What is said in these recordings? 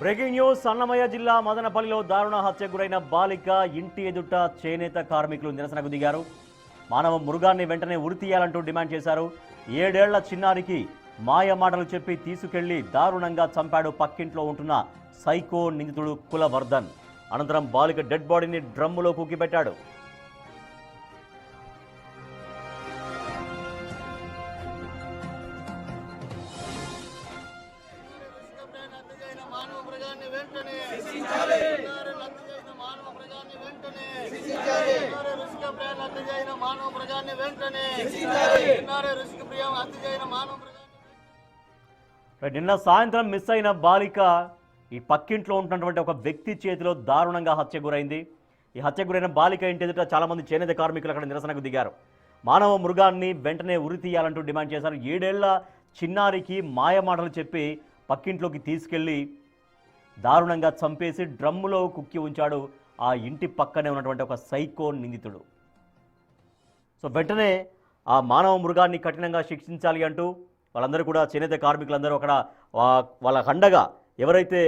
Breaking news Annamayya జిల్లా మదనపల్లిలో దారుణ హత్యకు గురైన బాలిక ఇంటి ఎదుట చేనేత కార్మికులు నిరసనకు దిగారు. మానవ మృగాన్ని వెంటనే ఉరి తీయాలంటూ డిమాండ్ చేశారు. 7 ఏళ్ల చిన్నారికి మాయ మాటలు చెప్పి తీసుకెళ్లి దారుణంగా చంపాడు పక్కింట్లో ఉంటున్న సైకో నిందితుడు కులవర్ధన్. అనంతరం బాలిక డెడ్ బాడీని డ్రమ్ములో కూకిపెట్టాడు. నిన్న సాయంత్రం మిస్ అయిన బాలిక ఈ పక్కింట్లో ఉంటున్నటువంటి ఒక వ్యక్తి చేతిలో దారుణంగా హత్య గురైంది. ఈ హత్య గురైన బాలిక ఇంటి ఎదుట చాలా మంది చేనేత కార్మికులు అక్కడ నిరసనకు దిగారు. మానవ మృగాన్ని వెంటనే ఉరి తీయాలంటూ డిమాండ్ చేశారు. 7 ఏళ్ల చిన్నారికి మాయమాటలు చెప్పి పక్కింట్లోకి తీసుకెళ్లి దారుణంగా చంపేసి డ్రమ్ములో కుక్కి ఉంచాడు ఆ ఇంటి పక్కనే ఉన్నటువంటి ఒక సైకో నిందితుడు. సో వెంటనే ఆ మానవ మృగాన్ని కఠినంగా శిక్షించాలి అంటూ వాళ్ళందరూ కూడా చేనేత కార్మికులందరూ అక్కడ వాళ్ళ అండగా ఎవరైతే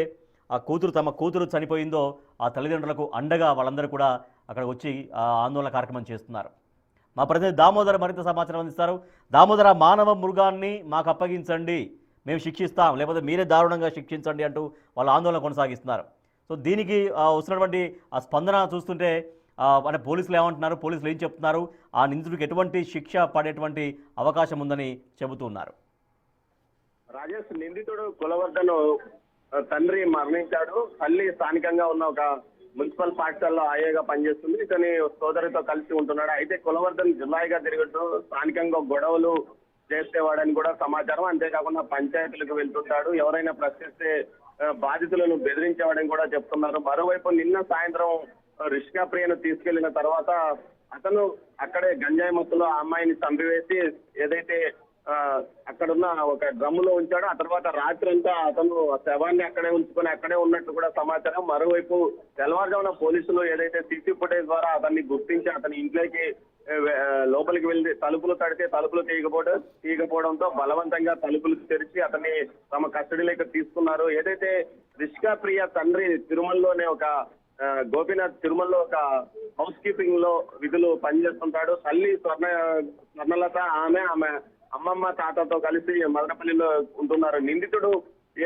తమ కూతురు చనిపోయిందో ఆ తల్లిదండ్రులకు అండగా వాళ్ళందరూ కూడా అక్కడ వచ్చి ఆందోళన కార్యక్రమం చేస్తున్నారు. మా ప్రతినిధి దామోదర్ మరింత సమాచారం అందిస్తారు. దామోదర, మానవ మృగాన్ని మాకు అప్పగించండి, మేము శిక్షిస్తాం, లేకపోతే మీరే దారుణంగా శిక్షించండి అంటూ వాళ్ళు ఆందోళన కొనసాగిస్తున్నారు. సో దీనికి వస్తున్నటువంటి ఆ స్పందన చూస్తుంటే అంటే పోలీసులు ఏమంటున్నారు, పోలీసులు ఏం చెప్తున్నారు, ఆ నిందితుడికి ఎటువంటి శిక్ష పడేటువంటి అవకాశం ఉందని చెబుతున్నారు? రాజేష్, నిందితుడు కులవర్ధన్ తండ్రి మరణించాడు. తల్లి స్థానికంగా ఉన్న ఒక మున్సిపల్ పాఠశాలలో ఆయాగా పనిచేస్తుంది. ఇతని సోదరితో కలిసి ఉంటున్నాడు. అయితే కులవర్ధన్ జులాయిగా తిరుగుతూ స్థానికంగా గొడవలు చేసేవాడని కూడా సమాచారం. అంతేకాకుండా పంచాయతీలకు వెళ్తుంటాడు, ఎవరైనా ప్రశ్నిస్తే బాధితులను బెదిరించేవాడని కూడా చెప్తున్నారు. మరోవైపు నిన్న సాయంత్రం రిష్కా ప్రియను తీసుకెళ్లిన తర్వాత అతను అక్కడే గంజాయి మత్తులో ఆ అమ్మాయిని చంపివేసి ఏదైతే అక్కడున్న ఒక డ్రమ్ములో ఉంచాడు. ఆ తర్వాత రాత్రి అంతా అతను శవాన్ని అక్కడే ఉంచుకొని అక్కడే ఉన్నట్టు కూడా సమాచారం. మరోవైపు తెల్లవారుజామున పోలీసులు ఏదైతే సీసీ ఫుటేజ్ ద్వారా అతన్ని గుర్తించి అతని ఇంట్లోకి లోపలికి వెళ్ళి తలుపులు తడితే తలుపులు తీయకపోవడంతో బలవంతంగా తలుపులు తెరిచి అతన్ని తమ కస్టడీలోకి తీసుకున్నారు. ఏదైతే రిష్కా ప్రియ తండ్రి తిరుమలలోనే ఒక గోపీనాథ్ తిరుమలలో ఒక హౌస్ కీపింగ్ లో విధులు పనిచేస్తుంటాడు. తల్లి స్వర్ణలత ఆమె అమ్మమ్మ తాతతో కలిసి మదనపల్లిలో ఉంటున్నారు. నిందితుడు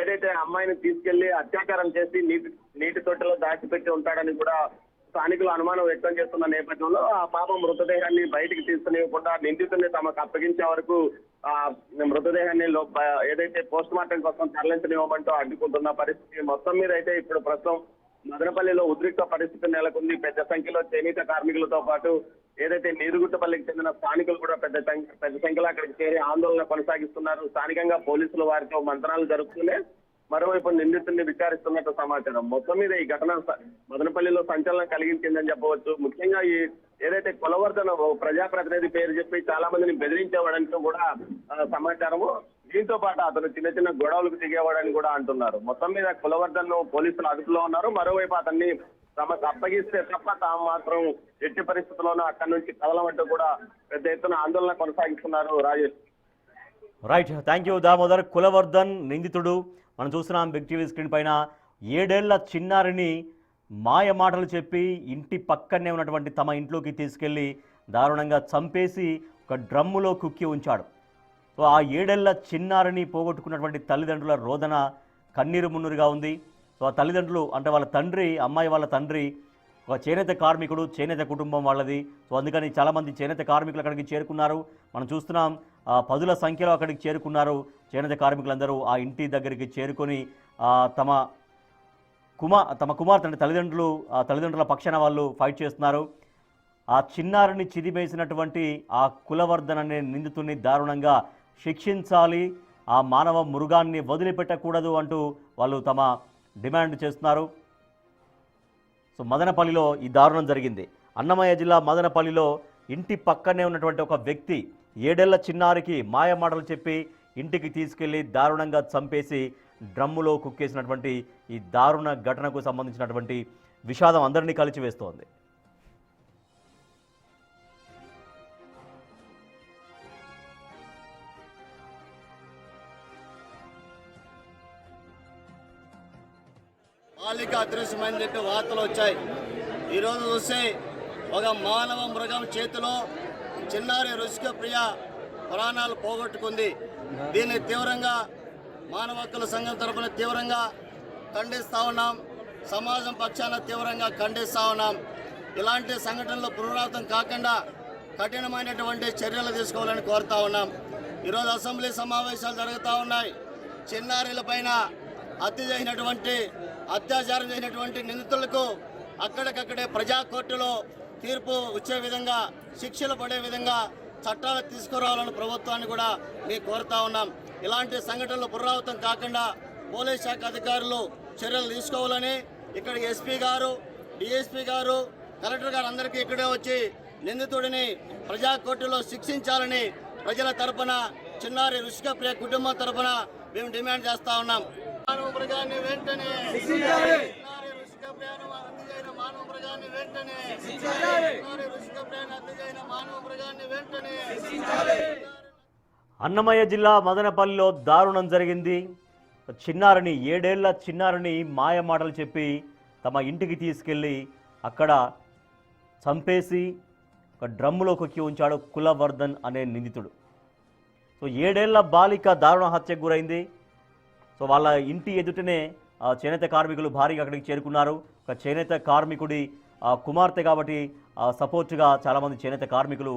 ఏదైతే అమ్మాయిని తీసుకెళ్లి అత్యాచారం చేసి నీటి తొట్టెలో దాచిపెట్టి ఉంటాడని కూడా స్థానికులు అనుమానం వ్యక్తం చేస్తున్న నేపథ్యంలో ఆ పాప మృతదేహాన్ని బయటికి తీసుకునివ్వకుండా నిందితుడిని తమకు అప్పగించే వరకు ఆ మృతదేహాన్ని ఏదైతే పోస్ట్ మార్టం కోసం తరలించనివ్వమంటూ అడ్డుకుంటున్న పరిస్థితి. మొత్తం మీద అయితే ఇప్పుడు ప్రస్తుతం మదనపల్లిలో ఉద్రిక్త పరిస్థితి నెలకొంది. పెద్ద సంఖ్యలో చేనేత కార్మికులతో పాటు ఏదైతే నీరుగుట్టపల్లికి చెందిన స్థానికులు కూడా పెద్ద సంఖ్యలో అక్కడికి చేరి ఆందోళన కొనసాగిస్తున్నారు. స్థానికంగా పోలీసులు వారితో మంత్రాలు జరుపుతూనే మరోవైపు నిందితుడిని విచారిస్తున్నట్టు సమాచారం. మొత్తం మీద ఈ ఘటన మదనపల్లిలో సంచలనం కలిగించిందని చెప్పవచ్చు. ముఖ్యంగా ఈ ఏదైతే కులవర్ధన్ ప్రజాప్రతినిధి పేరు చెప్పి చాలా మందిని బెదిరించేవాడంటూ కూడా సమాచారము. దీంతో పాటు అతను చిన్న చిన్న గొడవలకు దిగేవాడని కూడా అంటున్నారు. మొత్తం మీద కులవర్ధన్ పోలీసులు అదుపులో ఉన్నారు. మరోవైపు అతన్ని తమకు అప్పగిస్తే తప్ప తాము మాత్రం ఎట్టి పరిస్థితుల్లోనూ అక్కడి నుంచి కదలమంటూ కూడా పెద్ద ఎత్తున ఆందోళన కొనసాగిస్తున్నారు. Rajesh, right, thank you Damodar. Kulavardhan నిందితుడు మనం చూస్తున్నాం బిగ్ టీవీ స్క్రీన్ పైన. 7 ఏళ్ల చిన్నారిని మాయ మాటలు చెప్పి ఇంటి పక్కనే ఉన్నటువంటి తమ ఇంట్లోకి తీసుకెళ్లి దారుణంగా చంపేసి ఒక డ్రమ్ములో కుక్కి ఉంచాడు. సో ఆ 7 ఏళ్ల చిన్నారిని పోగొట్టుకున్నటువంటి తల్లిదండ్రుల రోదన కన్నీరు మున్నీరుగా ఉంది. సో ఆ తల్లిదండ్రులు అంటే వాళ్ళ తండ్రి, అమ్మాయి వాళ్ళ తండ్రి ఒక చేనేత కార్మికుడు, చేనేత కుటుంబం వాళ్ళది. సో అందుకని చాలామంది చేనేత కార్మికులు అక్కడికి చేరుకున్నారు. మనం చూస్తున్నాం పదుల సంఖ్యలో అక్కడికి చేరుకున్నారు చేనేత కార్మికులందరూ. ఆ ఇంటి దగ్గరికి చేరుకొని తమ కుమార్తె అంటే తల్లిదండ్రుల పక్షాన వాళ్ళు ఫైట్ చేస్తున్నారు. ఆ చిన్నారిని చిదిమేసినటువంటి ఆ కులవర్ధన్ అనే నిందితుడిని దారుణంగా శిక్షించాలి, ఆ మానవ మృగాన్ని వదిలిపెట్టకూడదు అంటూ వాళ్ళు తమ డిమాండ్ చేస్తున్నారు. సో మదనపల్లిలో ఈ దారుణం జరిగింది. అన్నమయ్య జిల్లా మదనపల్లిలో ఇంటి పక్కనే ఉన్నటువంటి ఒక వ్యక్తి 7 ఏళ్ల చిన్నారికి మాయమాటలు చెప్పి ఇంటికి తీసుకెళ్లి దారుణంగా చంపేసి డ్రమ్ములో కుక్కేసినటువంటి ఈ దారుణ ఘటనకు సంబంధించినటువంటి విషాదం అందరినీ కలిచివేస్తోంది. బాలిక అదృశ్యమైందని చెప్పి వార్తలు వచ్చాయి. ఈరోజు చూస్తే ఒక మానవ మృగం చేతిలో చిన్నారి రుచిక ప్రియ ప్రాణాలు పోగొట్టుకుంది. దీన్ని తీవ్రంగా మానవ హక్కుల సంఘం తరఫున తీవ్రంగా ఖండిస్తూ ఉన్నాం. సమాజం పక్షాన తీవ్రంగా ఖండిస్తూ ఉన్నాం. ఇలాంటి సంఘటనలు పునరావృతం కాకుండా కఠినమైనటువంటి చర్యలు తీసుకోవాలని కోరుతా ఉన్నాం. ఈరోజు అసెంబ్లీ సమావేశాలు జరుగుతూ ఉన్నాయి. చిన్నారుల పైన అత్యాచారం చేసినటువంటి నిందితులకు అక్కడికక్కడే ప్రజా కోర్టులో తీర్పు వచ్చే విధంగా, శిక్షలు పడే విధంగా చట్టాలు తీసుకురావాలని ప్రభుత్వాన్ని కూడా మేము కోరుతా ఉన్నాం. ఇలాంటి సంఘటనలు పునరావృతం కాకుండా పోలీస్ శాఖ అధికారులు చర్యలు తీసుకోవాలని ఇక్కడ ఎస్పీ గారు, డిఎస్పీ గారు, కలెక్టర్ గారు అందరికీ ఇక్కడే వచ్చి నిందితుడిని ప్రజా కోర్టులో శిక్షించాలని ప్రజల తరపున, చిన్నారి రుచిక ప్రియ కుటుంబం తరపున మేము డిమాండ్ చేస్తా ఉన్నాం. మానవ మృగాన్ని వెంటనే అన్నమయ్య జిల్లా మదనపల్లిలో దారుణం జరిగింది. చిన్నారిని, 7 ఏళ్ల చిన్నారిని మాయమాటలు చెప్పి తమ ఇంటికి తీసుకెళ్ళి అక్కడ చంపేసి ఒక డ్రమ్ములో కొక్కి ఉంచాడు కులవర్ధన్ అనే నిందితుడు. సో 7 ఏళ్ల బాలిక దారుణ హత్యకు గురైంది. సో వాళ్ళ ఇంటి ఎదుటనే చేనేత కార్మికులు భారీగా అక్కడికి చేరుకున్నారు. ఒక చేనేత కార్మికుడి కుమార్తె కాబట్టి సపోర్ట్గా చాలామంది చేనేత కార్మికులు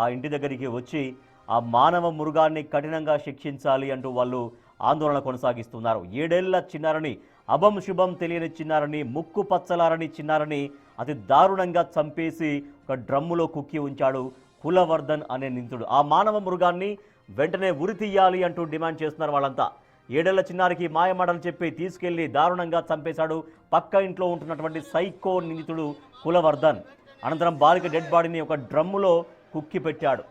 ఆ ఇంటి దగ్గరికి వచ్చి ఆ మానవ మృగాన్ని కఠినంగా శిక్షించాలి అంటూ వాళ్ళు ఆందోళన కొనసాగిస్తున్నారు. 7 ఏళ్ల చిన్నారని, అభం శుభం తెలియని చిన్నారని, ముక్కు పచ్చలారని చిన్నారని అతి దారుణంగా చంపేసి ఒక డ్రమ్ములో కుక్కి ఉంచాడు కులవర్ధన్ అనే నిందితుడు. ఆ మానవ మృగాన్ని వెంటనే ఉరి తీయాలి అంటూ డిమాండ్ చేస్తున్నారు వాళ్ళంతా. 7 ఏళ్ల చిన్నారికి మాయమాటలు చెప్పి తీసుకెళ్లి దారుణంగా చంపేశాడు పక్క ఇంట్లో ఉంటున్నటువంటి సైకో నిందితుడు కులవర్ధన్. అనంతరం బాలిక డెడ్ బాడీని ఒక డ్రమ్ములో కుక్కి పెట్టాడు.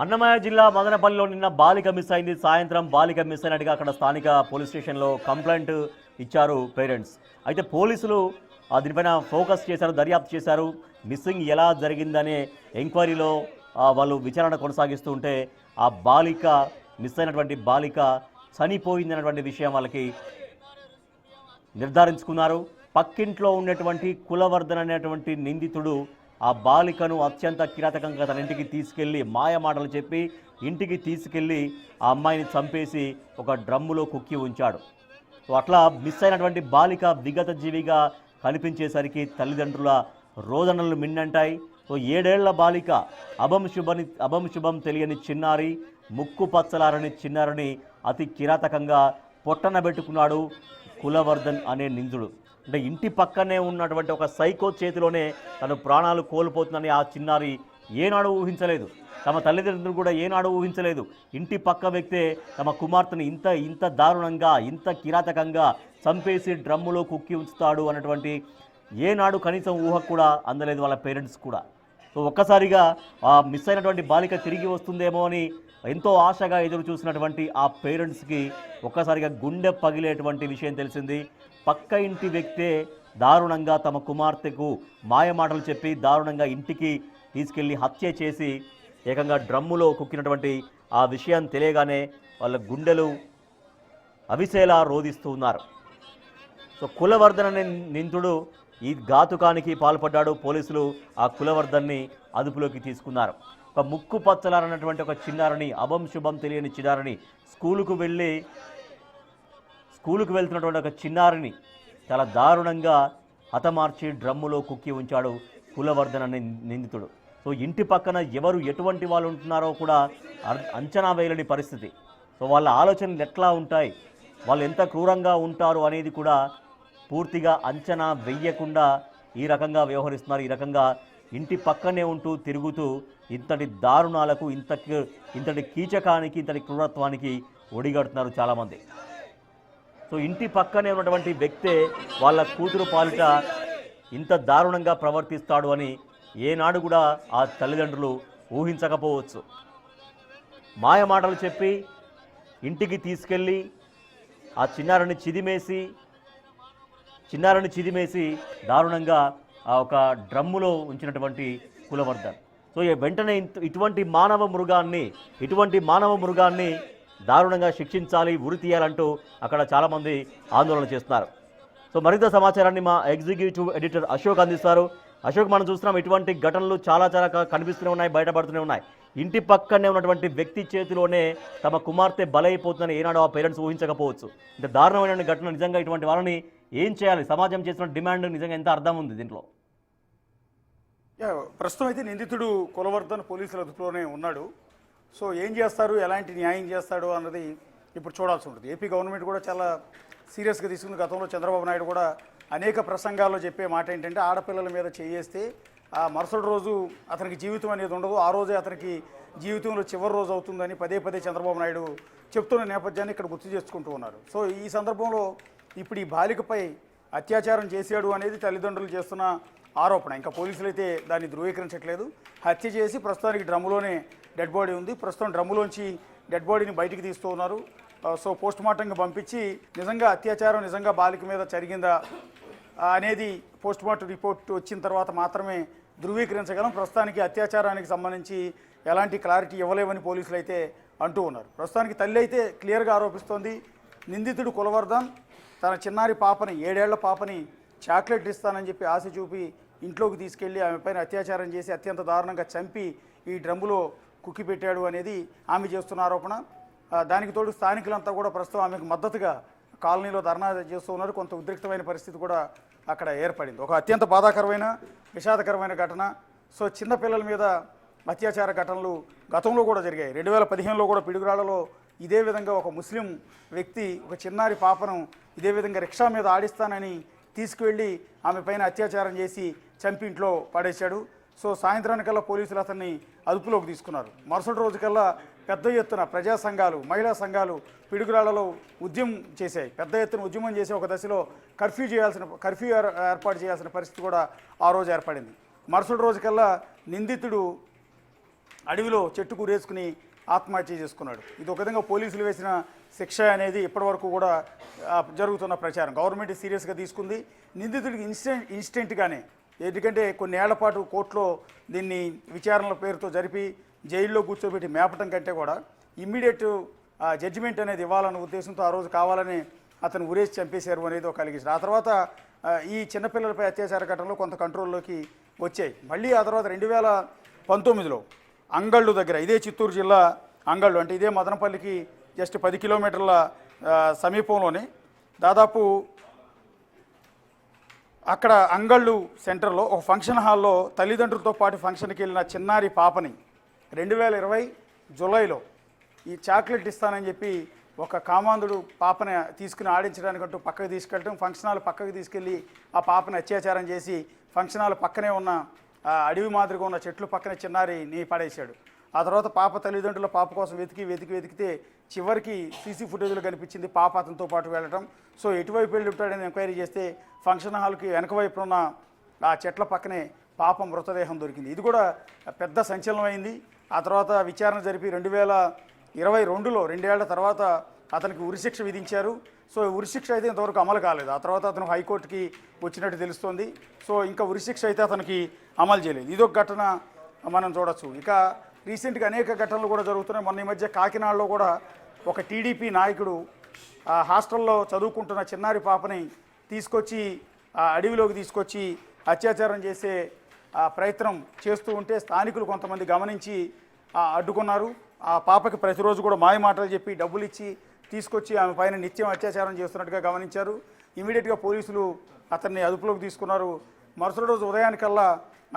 అన్నమయ్య జిల్లా మదనపల్లిలో నిన్న బాలిక మిస్ అయింది. సాయంత్రం బాలిక మిస్ అయినట్టుగా అక్కడ స్థానిక పోలీస్ స్టేషన్లో కంప్లైంట్ ఇచ్చారు పేరెంట్స్. అయితే పోలీసులు దీనిపైన ఫోకస్ చేశారు, దర్యాప్తు చేశారు. మిస్సింగ్ ఎలా జరిగిందనే ఎంక్వైరీలో వాళ్ళు విచారణ కొనసాగిస్తూ ఉంటే ఆ బాలిక, మిస్ అయినటువంటి బాలిక చనిపోయిందనేటువంటి విషయం వాళ్ళకి నిర్ధారించుకున్నారు. పక్కింట్లో ఉన్నటువంటి కులవర్ధన్ అనేటువంటి నిందితుడు ఆ బాలికను అత్యంత కిరాతకంగా తన ఇంటికి తీసుకెళ్ళి మాయమాటలు చెప్పి ఇంటికి తీసుకెళ్ళి ఆ అమ్మాయిని చంపేసి ఒక డ్రమ్ములో కుక్కి ఉంచాడు. సో అట్లా మిస్ అయినటువంటి బాలిక విగత జీవిగా కనిపించేసరికి తల్లిదండ్రుల రోదనలు మిన్నంటాయి. సో 7 ఏళ్ల బాలిక, అభం శుభం తెలియని చిన్నారి, ముక్కు పచ్చలారని చిన్నారిని అతి కిరాతకంగా పొట్టనబెట్టుకున్నాడు కులవర్ధన్ అనే నిందితుడు. అంటే ఇంటి పక్కనే ఉన్నటువంటి ఒక సైకో చేతిలోనే తను ప్రాణాలు కోల్పోతుందని ఆ చిన్నారి ఏనాడు ఊహించలేదు. తమ తల్లిదండ్రులు కూడా ఏనాడు ఊహించలేదు. ఇంటి పక్క వ్యక్తే తమ కుమార్తెను ఇంత దారుణంగా, ఇంత కిరాతకంగా చంపేసి డ్రమ్ములో కుక్కి ఉంచుతాడు అన్నటువంటి ఏనాడు కనీసం ఊహ కూడా అందలేదు వాళ్ళ పేరెంట్స్ కూడా. సో ఒక్కసారిగా మిస్ అయినటువంటి బాలిక తిరిగి వస్తుందేమో అని ఎంతో ఆశగా ఎదురు చూసినటువంటి ఆ పేరెంట్స్కి ఒక్కసారిగా గుండె పగిలేటువంటి విషయం తెలిసింది. పక్క ఇంటి వ్యక్తే దారుణంగా తమ కుమార్తెకు మాయమాటలు చెప్పి దారుణంగా ఇంటికి తీసుకెళ్లి హత్య చేసి ఏకంగా డ్రమ్ములో కుక్కినటువంటి ఆ విషయం తెలియగానే వాళ్ళ గుండెలు అవిసేలా రోధిస్తూ ఉన్నారు. సో కులవర్ధన్ అనే నిందితుడు ఈ ఘాతుకానికి పాల్పడ్డాడు. పోలీసులు ఆ కులవర్ధన్ని అదుపులోకి తీసుకున్నారు. ఒక ముక్కు పచ్చలారన్నటువంటి ఒక చిన్నారిని, అభం శుభం తెలియని చిన్నారిని, స్కూలుకు వెళ్తున్నటువంటి ఒక చిన్నారిని చాలా దారుణంగా హతమార్చి డ్రమ్ములో కుక్కి ఉంచాడు కులవర్ధన్ అనే నిందితుడు. సో ఇంటి పక్కన ఎవరు ఎటువంటి వాళ్ళు ఉంటున్నారో కూడా అంచనా వేయలేని పరిస్థితి. సో వాళ్ళ ఆలోచనలు ఎట్లా ఉంటాయి, వాళ్ళు ఎంత క్రూరంగా ఉంటారు అనేది కూడా పూర్తిగా అంచనా వెయ్యకుండా ఈ రకంగా వ్యవహరిస్తున్నారు. ఈ రకంగా ఇంటి పక్కనే ఉంటూ తిరుగుతూ ఇంతటి దారుణాలకు, ఇంతటి కీచకానికి, ఇంతటి క్రూరత్వానికి ఒడిగడుతున్నారు చాలామంది. సో ఇంటి పక్కనే ఉన్నటువంటి వ్యక్తే వాళ్ళ కూతురు పాలిట ఇంత దారుణంగా ప్రవర్తిస్తాడు అని ఏనాడు కూడా ఆ తల్లిదండ్రులు ఊహించకపోవచ్చు. మాయ మాటలు చెప్పి ఇంటికి తీసుకెళ్ళి ఆ చిన్నారిని చిదిమేసి దారుణంగా ఆ ఒక డ్రమ్ములో ఉంచినటువంటి కులవర్ధన్. సో వెంటనే ఇటువంటి మానవ మృగాన్ని దారుణంగా శిక్షించాలి, ఉరి తీయాలంటూ అక్కడ చాలామంది ఆందోళన చేస్తున్నారు. సో మరింత సమాచారాన్ని మా ఎగ్జిక్యూటివ్ ఎడిటర్ అశోక్ అందిస్తారు. అశోక్, మనం చూస్తున్నాం ఇటువంటి ఘటనలు చాలా కనిపిస్తూనే ఉన్నాయి, బయటపడుతూనే ఉన్నాయి. ఇంటి పక్కనే ఉన్నటువంటి వ్యక్తి చేతిలోనే తమ కుమార్తె బలైపోతుందని ఏనాడు ఆ పేరెంట్స్ ఊహించకపోవచ్చు. ఇంత దారుణమైన ఘటన నిజంగా ఇటువంటి వాళ్ళని ఏం చేయాలి? సమాజం చేస్తున్న డిమాండ్ నిజంగా ఎంత అర్థం ఉంది దీంట్లో? ప్రస్తుతం అయితే నిందితుడు కులవర్ధన్ పోలీసుల అదుపులోనే ఉన్నాడు. సో ఏం చేస్తారు, ఎలాంటి న్యాయం చేస్తాడు అన్నది ఇప్పుడు చూడాల్సి ఉంటుంది. ఏపీ గవర్నమెంట్ కూడా చాలా సీరియస్గా తీసుకుంది. గతంలో చంద్రబాబు నాయుడు కూడా అనేక ప్రసంగాల్లో చెప్పే మాట ఏంటంటే ఆడపిల్లల మీద చేయేస్తే ఆ మరుసటి రోజు అతనికి జీవితం అనేది ఉండదు, ఆ రోజే అతనికి జీవితంలో చివరి రోజు అవుతుందని పదే చంద్రబాబు నాయుడు చెప్తున్న నేపథ్యాన్ని ఇక్కడ గుర్తు చేసుకుంటూ ఉన్నారు. సో ఈ సందర్భంలో ఇప్పుడు ఈ బాలికపై అత్యాచారం చేశాడు అనేది తల్లిదండ్రులు చేస్తున్న ఆరోపణ. ఇంకా పోలీసులు అయితే దాన్ని ధృవీకరించట్లేదు. హత్య చేసి ప్రస్తుతానికి డ్రమ్ములోనే డెడ్ బాడీ ఉంది. ప్రస్తుతం డ్రమ్ములోంచి డెడ్ బాడీని బయటికి తీస్తూ ఉన్నారు. సో పోస్ట్ మార్టంకి పంపించి నిజంగా అత్యాచారం నిజంగా బాలిక మీద జరిగిందా అనేది పోస్ట్ మార్టం రిపోర్ట్ వచ్చిన తర్వాత మాత్రమే ధృవీకరించగలం. ప్రస్తుతానికి అత్యాచారానికి సంబంధించి ఎలాంటి క్లారిటీ ఇవ్వలేమని పోలీసులు అయితే అంటూ ఉన్నారు. ప్రస్తుతానికి తల్లి అయితే క్లియర్గా ఆరోపిస్తోంది, నిందితుడు కులవర్ధన్ తన చిన్నారి పాపని, 7 ఏళ్ల పాపని చాక్లెట్ ఇస్తానని చెప్పి ఆశ చూపి ఇంట్లోకి తీసుకెళ్లి ఆమె పైన అత్యాచారం చేసి అత్యంత దారుణంగా చంపి ఈ డ్రమ్ములో కుక్కి పెట్టాడు అనేది ఆమె చేస్తున్న ఆరోపణ. దానికి తోడు స్థానికులంతా కూడా ప్రస్తుతం ఆమెకు మద్దతుగా కాలనీలో ధర్నా చేస్తూ ఉన్నారు. కొంత ఉద్రిక్తమైన పరిస్థితి కూడా అక్కడ ఏర్పడింది. ఒక అత్యంత బాధాకరమైన, విషాదకరమైన ఘటన. సో చిన్న పిల్లల మీద అత్యాచార ఘటనలు గతంలో కూడా జరిగాయి. 2015లో కూడా పిడుగురాళ్లలో ఇదే విధంగా ఒక ముస్లిం వ్యక్తి ఒక చిన్నారి పాపను ఇదే విధంగా రిక్షా మీద ఆడిస్తానని తీసుకువెళ్ళి ఆమె పైన అత్యాచారం చేసి చంపి ఇంట్లో పడేశాడు. సో సాయంత్రానికల్లా పోలీసులు అతన్ని అదుపులోకి తీసుకున్నారు. మరుసటి రోజుకల్లా పెద్ద ఎత్తున ప్రజా సంఘాలు, మహిళా సంఘాలు పిడుగురాళ్లలో ఉద్యమం చేశాయి. పెద్ద ఎత్తున ఉద్యమం చేసి ఒక దశలో కర్ఫ్యూ ఏర్పాటు చేయాల్సిన పరిస్థితి కూడా ఆ రోజు ఏర్పడింది. మరుసటి రోజుకల్లా నిందితుడు అడవిలో చెట్టు కూరేసుకుని ఆత్మహత్య చేసుకున్నాడు. ఇది ఒక విధంగా పోలీసులు వేసిన శిక్ష అనేది ఇప్పటివరకు కూడా జరుగుతున్న ప్రచారం. గవర్నమెంట్ సీరియస్గా తీసుకుంది. నిందితుడికి ఇన్స్టెంట్గానే, ఎందుకంటే కొన్ని ఏళ్ల పాటు కోర్టులో దీన్ని విచారణల పేరుతో జరిపి జైల్లో కూర్చోబెట్టి మేపటం కంటే కూడా ఇమ్మీడియట్ జడ్జిమెంట్ అనేది ఇవ్వాలన్న ఉద్దేశంతో ఆ రోజు కావాలని అతను ఉరేసి చంపేశారు అనేది ఒక అలిగేషన్. ఆ తర్వాత ఈ చిన్నపిల్లలపై అత్యాచార ఘటనలు కొంత కంట్రోల్లోకి వచ్చాయి. మళ్ళీ ఆ తర్వాత 2019లో అంగళ్ళు దగ్గర, ఇదే చిత్తూరు జిల్లా అంగళ్ళు, అంటే ఇదే మదనపల్లికి జస్ట్ 10 కిలోమీటర్ల సమీపంలోనే దాదాపు అక్కడ అంగళ్ళు సెంటర్లో ఒక ఫంక్షన్ హాల్లో తల్లిదండ్రులతో పాటు ఫంక్షన్కి వెళ్ళిన చిన్నారి పాపని 2020 జూలైలో ఈ చాక్లెట్ ఇస్తానని చెప్పి ఒక కామాంధుడు పాపని తీసుకుని ఆడించడానికంటూ పక్కకు తీసుకెళ్ళటం, ఫంక్షన్ హాల్ పక్కకు తీసుకెళ్ళి ఆ పాపని అత్యాచారం చేసి ఫంక్షన్ హాల్ పక్కనే ఉన్న అడవి మాదిరిగా ఉన్న చెట్లు పక్కనే చిన్నారిని పడేశాడు. ఆ తర్వాత పాప తల్లిదండ్రుల పాప కోసం వెతికితే చివరికి సీసీ ఫుటేజ్లో కనిపించింది పాప అతనితో పాటు వెళ్ళటం. సో ఎటువైపు వెళ్ళి ఉంటాడని ఎంక్వైరీ చేస్తే ఫంక్షన్ హాల్కి వెనక వైపు ఉన్న ఆ చెట్ల పక్కనే పాప మృతదేహం దొరికింది. ఇది కూడా పెద్ద సంచలనమైంది. ఆ తర్వాత విచారణ జరిపి 2022లో 2 ఏళ్ల తర్వాత అతనికి ఉరిశిక్ష విధించారు. సో ఉరిశిక్ష అయితే ఇంతవరకు అమలు కాలేదు. ఆ తర్వాత అతను హైకోర్టుకి వచ్చినట్టు తెలుస్తోంది. సో ఇంకా ఉరిశిక్ష అయితే అతనికి అమలు చేయలేదు. ఇదొక ఘటన మనం చూడొచ్చు. ఇక రీసెంట్గా అనేక ఘటనలు కూడా జరుగుతున్నాయి. మొన్న ఈ మధ్య కాకినాడలో కూడా ఒక టీడీపీ నాయకుడు హాస్టల్లో చదువుకుంటున్న చిన్నారి పాపని తీసుకొచ్చి అడవిలోకి తీసుకొచ్చి అత్యాచారం చేసే ప్రయత్నం చేస్తూ ఉంటే స్థానికులు కొంతమంది గమనించి అడ్డుకున్నారు. ఆ పాపకి ప్రతిరోజు కూడా మాయ మాటలు చెప్పి డబ్బులు ఇచ్చి తీసుకొచ్చి ఆమె పైన నిత్యం అత్యాచారం చేస్తున్నట్టుగా గమనించారు. ఇమీడియట్గా పోలీసులు అతన్ని అదుపులోకి తీసుకున్నారు. మరుసటి రోజు ఉదయానికల్లా